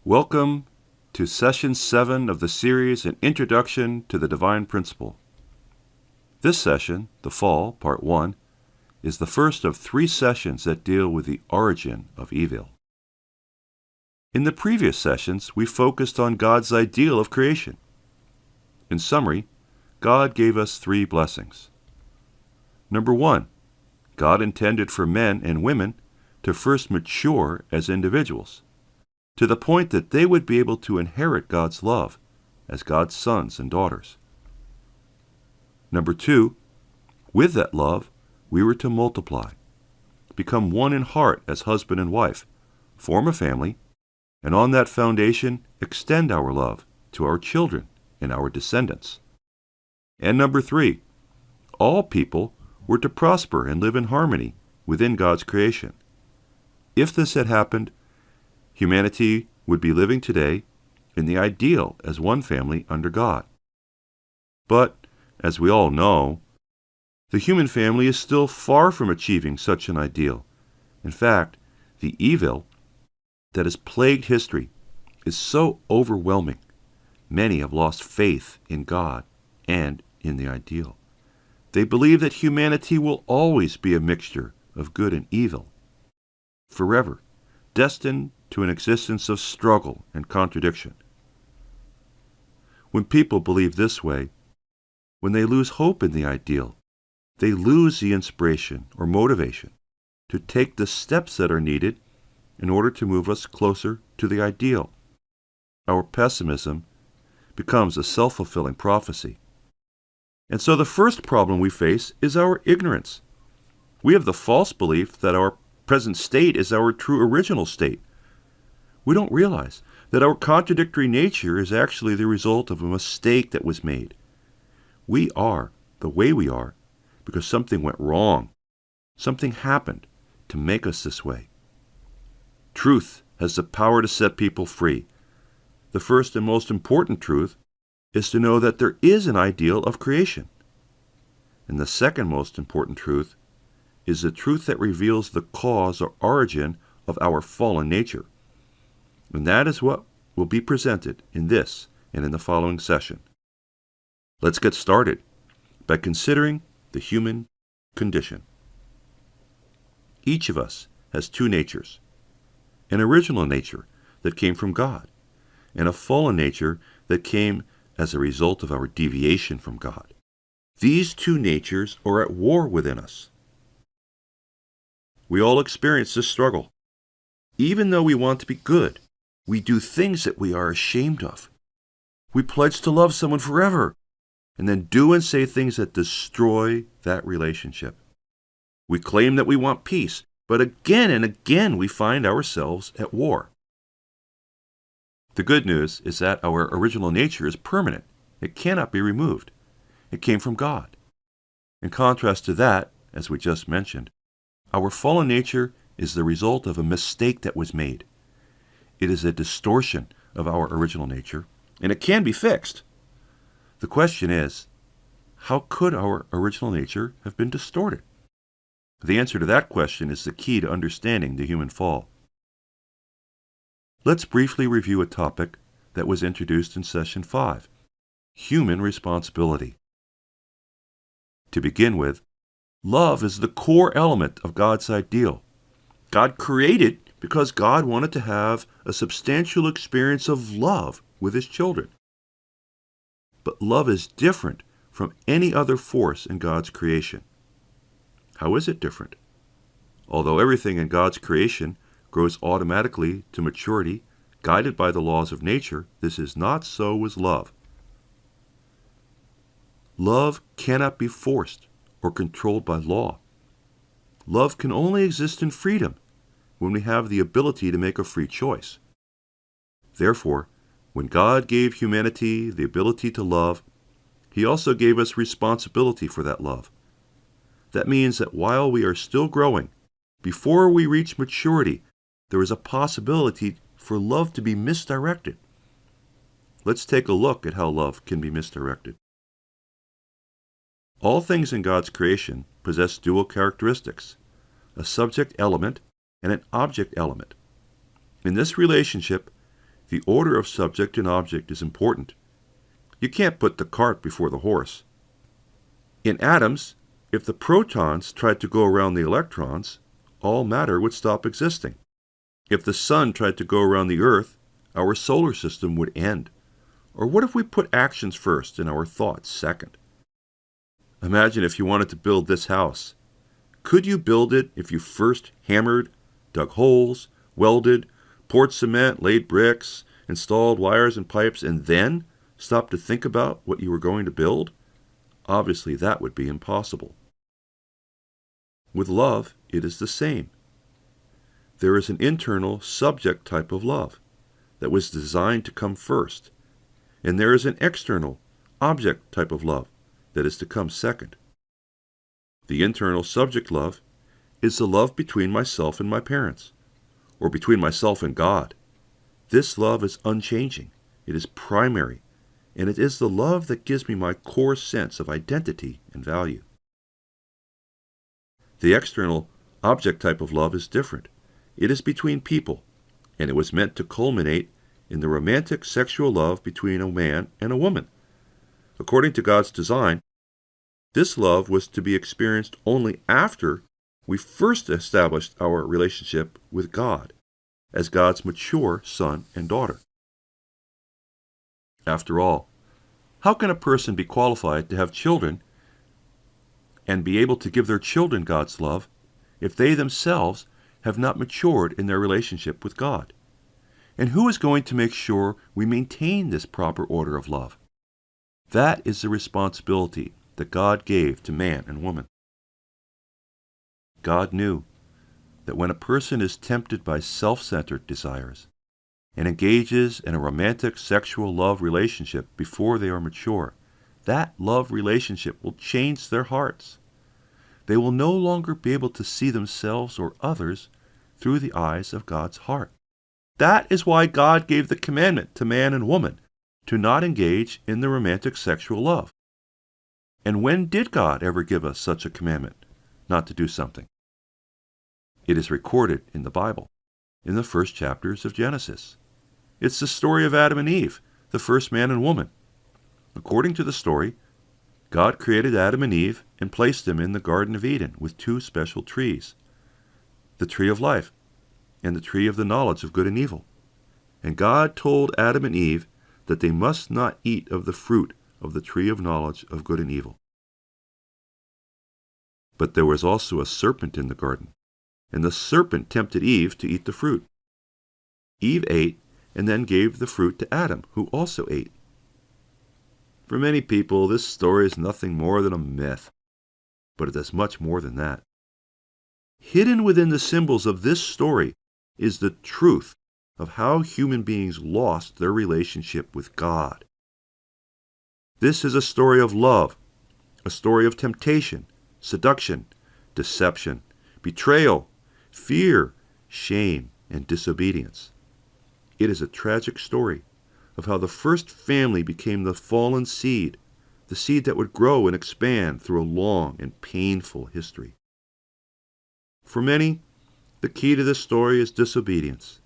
Welcome to Session 7 of the series An Introduction to the Divine Principle. This session, The Fall, Part 1, is the first of 3 sessions that deal with the origin of evil. In the previous sessions, we focused on God's ideal of creation. In summary, God gave us 3 blessings. Number 1, God intended for men and women to first mature as individuals, to the point that they would be able to inherit God's love as God's sons and daughters. Number 2, with that love, we were to multiply, become one in heart as husband and wife, form a family, and on that foundation extend our love to our children and our descendants. And number 3, all people were to prosper and live in harmony within God's creation. If this had happened, humanity would be living today in the ideal as one family under God. But, as we all know, the human family is still far from achieving such an ideal. In fact, the evil that has plagued history is so overwhelming, many have lost faith in God and in the ideal. They believe that humanity will always be a mixture of good and evil, forever, destined to an existence of struggle and contradiction. When people believe this way, when they lose hope in the ideal, they lose the inspiration or motivation to take the steps that are needed in order to move us closer to the ideal. Our pessimism becomes a self-fulfilling prophecy. And so the first problem we face is our ignorance. We have the false belief that our present state is our true original state. We don't realize that our contradictory nature is actually the result of a mistake that was made. We are the way we are because something went wrong. Something happened to make us this way. Truth has the power to set people free. The first and most important truth is to know that there is an ideal of creation. And the second most important truth is the truth that reveals the cause or origin of our fallen nature. And that is what will be presented in this and in the following session. Let's get started by considering the human condition. Each of us has 2 natures, an original nature that came from God, and a fallen nature that came as a result of our deviation from God. These 2 natures are at war within us. We all experience this struggle. Even though we want to be good, we do things that we are ashamed of. We pledge to love someone forever, and then do and say things that destroy that relationship. We claim that we want peace, but again and again we find ourselves at war. The good news is that our original nature is permanent. It cannot be removed. It came from God. In contrast to that, as we just mentioned, our fallen nature is the result of a mistake that was made. It is a distortion of our original nature, and it can be fixed. The question is, how could our original nature have been distorted? The answer to that question is the key to understanding the human fall. Let's briefly review a topic that was introduced in Session 5, human responsibility. To begin with, love is the core element of God's ideal. God created because God wanted to have a substantial experience of love with His children. But love is different from any other force in God's creation. How is it different? Although everything in God's creation grows automatically to maturity, guided by the laws of nature, this is not so with love. Love cannot be forced or controlled by law. Love can only exist in freedom when we have the ability to make a free choice. Therefore, when God gave humanity the ability to love, He also gave us responsibility for that love. That means that while we are still growing, before we reach maturity, there is a possibility for love to be misdirected. Let's take a look at how love can be misdirected. All things in God's creation possess dual characteristics, a subject element and an object element. In this relationship, The order of subject and object is important. You can't put the cart before the horse. In atoms, if the protons tried to go around the electrons, all matter would stop existing. If the sun tried to go around the earth, our solar system would end. Or what if we put actions first and our thoughts second? Imagine if you wanted to build this house. Could you build it if you first hammered, dug holes, welded, poured cement, laid bricks, installed wires and pipes, and then stopped to think about what you were going to build? Obviously, that would be impossible. With love, it is the same. There is an internal subject type of love that was designed to come first, and there is an external object type of love that is to come second. The internal subject love is the love between myself and my parents, or between myself and God. This love is unchanging. It is primary, and it is the love that gives me my core sense of identity and value. The external object type of love is different. It is between people, and it was meant to culminate in the romantic sexual love between a man and a woman. According to God's design, this love was to be experienced only after we first established our relationship with God as God's mature son and daughter. After all, how can a person be qualified to have children and be able to give their children God's love if they themselves have not matured in their relationship with God? And who is going to make sure we maintain this proper order of love? That is the responsibility that God gave to man and woman. God knew that when a person is tempted by self-centered desires and engages in a romantic sexual love relationship before they are mature, that love relationship will change their hearts. They will no longer be able to see themselves or others through the eyes of God's heart. That is why God gave the commandment to man and woman to not engage in the romantic sexual love. And when did God ever give us such a commandment, not to do something? It is recorded in the Bible, in the first chapters of Genesis. It's the story of Adam and Eve, the first man and woman. According to the story, God created Adam and Eve and placed them in the Garden of Eden with two special trees, the tree of life and the tree of the knowledge of good and evil. And God told Adam and Eve that they must not eat of the fruit of the tree of knowledge of good and evil. But there was also a serpent in the garden, and the serpent tempted Eve to eat the fruit. Eve ate and then gave the fruit to Adam, who also ate. For many people, this story is nothing more than a myth, but it is much more than that. Hidden within the symbols of this story is the truth of how human beings lost their relationship with God. This is a story of love, a story of temptation, seduction, deception, betrayal, fear, shame, and disobedience. It is a tragic story of how the first family became the fallen seed, the seed that would grow and expand through a long and painful history. For many, the key to this story is disobedience.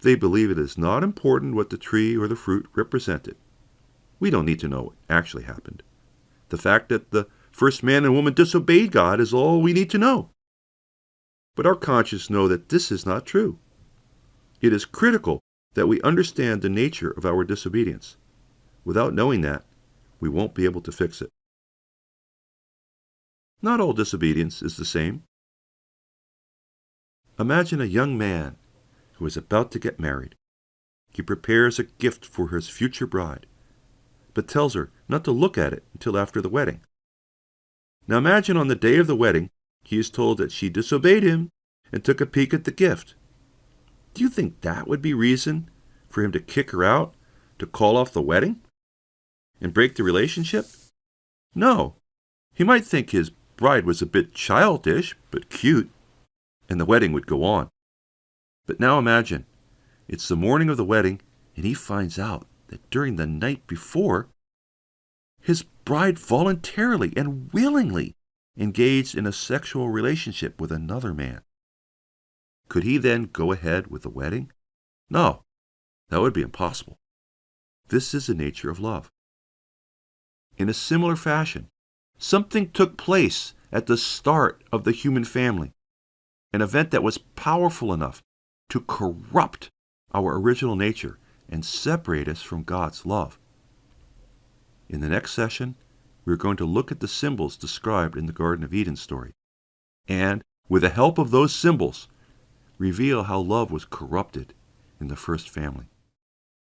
They believe it is not important what the tree or the fruit represented. We don't need to know what actually happened. The fact that the first man and woman disobeyed God is all we need to know. But our conscience know that this is not true. It is critical that we understand the nature of our disobedience. Without knowing that, we won't be able to fix it. Not all disobedience is the same. Imagine a young man who is about to get married. He prepares a gift for his future bride, but tells her not to look at it until after the wedding. Now imagine on the day of the wedding, he is told that she disobeyed him and took a peek at the gift. Do you think that would be reason for him to kick her out, to call off the wedding, and break the relationship? No. He might think his bride was a bit childish, but cute, and the wedding would go on. But now imagine, it's the morning of the wedding, and he finds out that during the night before, his bride voluntarily and willingly engaged in a sexual relationship with another man. Could he then go ahead with the wedding? No. That would be impossible. This is the nature of love. In a similar fashion, something took place at the start of the human family, an event that was powerful enough to corrupt our original nature and separate us from God's love. In the next session, we're going to look at the symbols described in the Garden of Eden story, and, with the help of those symbols, reveal how love was corrupted in the first family.